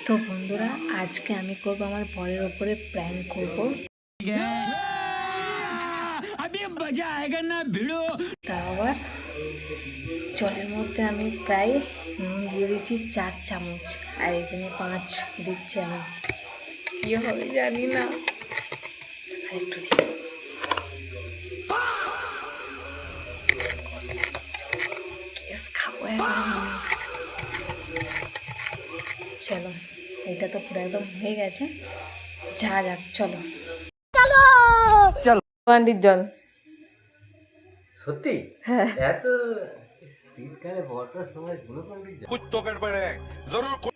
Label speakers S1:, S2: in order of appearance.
S1: তো বন্ধুরা, আজকে আমি করব আমার বরের ওপরে প্র্যাঙ্ক করব। তা আবার জলের মধ্যে আমি প্রায় নুন দিয়ে দিচ্ছি 4 চামচ, আর এখানে 5 দিচ্ছি আমি। কি হবে জানি না, আরেকটু দিই। কেস খাবো একদম। চলো, এটা তো পুরো একদম হয়ে গেছে, যা যাক চলো চলো। গ্লুকন্ডির জল।
S2: সত্যি?
S1: হ্যাঁ,
S2: এত শীতকালে বর্ষার সময় গ্লুকন্ডির জল?
S3: कुछ तो गड़बड़ है जरूर।